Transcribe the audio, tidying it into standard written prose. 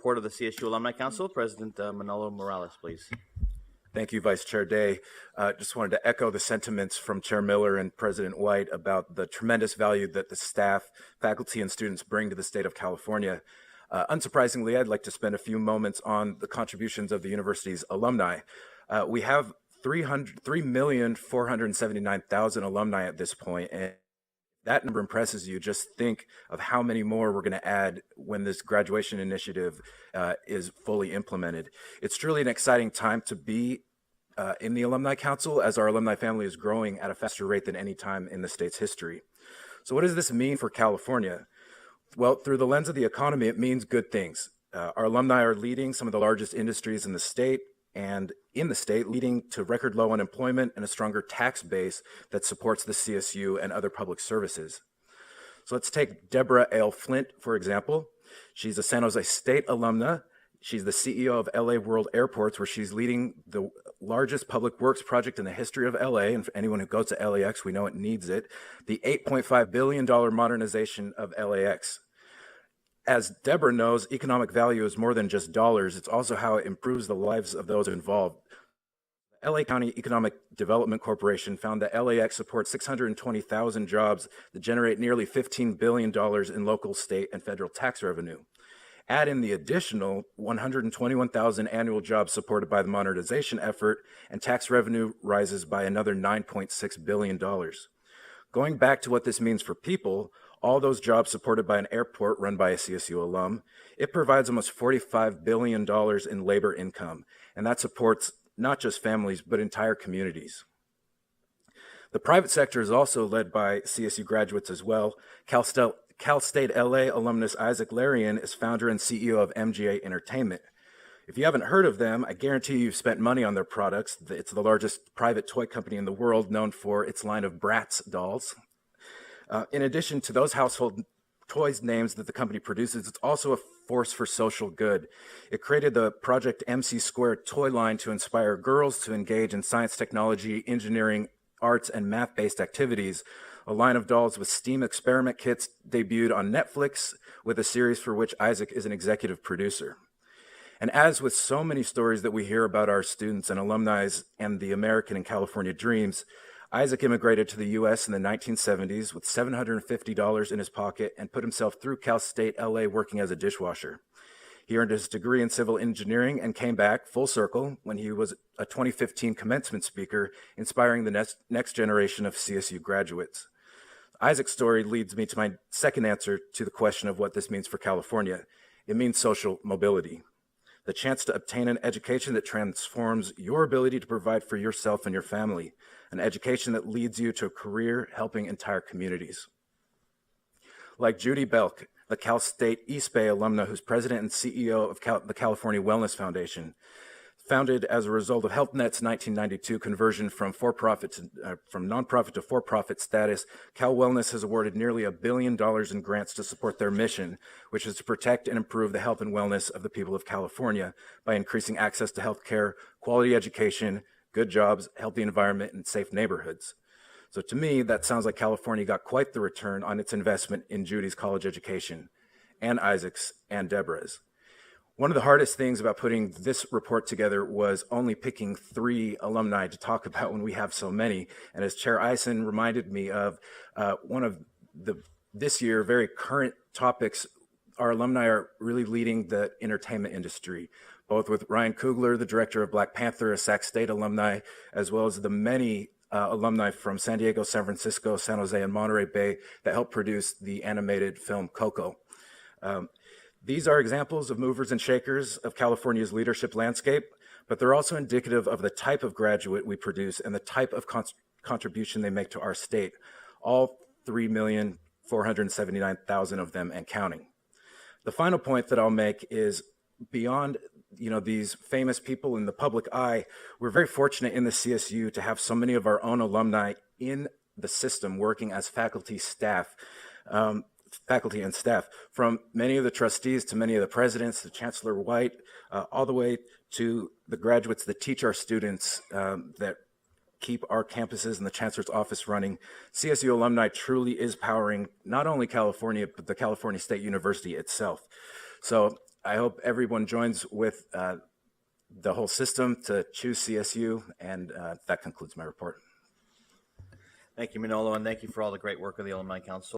report of the CSU Alumni Council. President Manolo Morales, please. Thank you, Vice Chair Day. Just wanted to echo the sentiments from Chair Miller and President White about the tremendous value that the staff, faculty, and students bring to the state of California. Unsurprisingly, I'd like to spend a few moments on the contributions of the university's alumni. We have 3,479,000 alumni at this point, and that number impresses you. Just think of how many more we're going to add when this graduation initiative is fully implemented. It's truly an exciting time to be in the Alumni Council, as our alumni family is growing at a faster rate than any time in the state's history. So what does this mean for California? Well, through the lens of the economy, it means good things. Our alumni are leading some of the largest industries in the state, leading to record low unemployment and a stronger tax base that supports the CSU and other public services. So let's take Deborah Ale Flint, for example. She's a San Jose State alumna. She's the CEO of LA World Airports, where she's leading the largest public works project in the history of LA. And for anyone who goes to LAX, we know it needs it. The $8.5 billion modernization of LAX. As Deborah knows, economic value is more than just dollars. It's also how it improves the lives of those involved. The LA County Economic Development Corporation found that LAX supports 620,000 jobs that generate nearly $15 billion in local, state, and federal tax revenue. Add in the additional 121,000 annual jobs supported by the modernization effort, and tax revenue rises by another $9.6 billion. Going back to what this means for people, all those jobs supported by an airport run by a CSU alum, it provides almost $45 billion in labor income, and that supports not just families, but entire communities. The private sector is also led by CSU graduates as well. Cal State LA alumnus Isaac Larian is founder and CEO of MGA Entertainment. If you haven't heard of them, I guarantee you've spent money on their products. It's the largest private toy company in the world, known for its line of Bratz dolls. In addition to those household toys names that the company produces, it's also a force for social good. It created the Project MC Squared toy line to inspire girls to engage in science, technology, engineering, arts, and math-based activities. A line of dolls with STEAM experiment kits debuted on Netflix, with a series for which Isaac is an executive producer. And as with so many stories that we hear about our students and alumni and the American and California dreams, Isaac immigrated to the U.S. in the 1970s with $750 in his pocket and put himself through Cal State LA working as a dishwasher. He earned his degree in civil engineering and came back full circle when he was a 2015 commencement speaker, inspiring the next generation of CSU graduates. Isaac's story leads me to my second answer to the question of what this means for California. It means social mobility. The chance to obtain an education that transforms your ability to provide for yourself and your family, an education that leads you to a career helping entire communities. Like Judi Belk, the Cal State East Bay alumna who's president and CEO of the California Wellness Foundation. Founded as a result of HealthNet's 1992 conversion from nonprofit to for-profit status, Cal Wellness has awarded nearly $1 billion in grants to support their mission, which is to protect and improve the health and wellness of the people of California by increasing access to health care, quality education, good jobs, healthy environment, and safe neighborhoods. So to me, that sounds like California got quite the return on its investment in Judy's college education, and Isaac's and Deborah's. One of the hardest things about putting this report together was only picking 3 alumni to talk about when we have so many. And as Chair Eisen reminded me of, one of this year very current topics, our alumni are really leading the entertainment industry, both with Ryan Coogler, the director of Black Panther, a Sac State alumni, as well as the many alumni from San Diego, San Francisco, San Jose, and Monterey Bay that helped produce the animated film Coco. These are examples of movers and shakers of California's leadership landscape, but they're also indicative of the type of graduate we produce and the type of contribution they make to our state, all 3,479,000 of them and counting. The final point that I'll make is beyond these famous people in the public eye, we're very fortunate in the CSU to have so many of our own alumni in the system working as faculty and staff, from many of the trustees to many of the presidents, to Chancellor White, all the way to the graduates that teach our students, that keep our campuses and the Chancellor's office running. CSU Alumni truly is powering not only California, but the California State University itself. So I hope everyone joins with the whole system to choose CSU, and that concludes my report. Thank you, Manolo, and thank you for all the great work of the Alumni Council.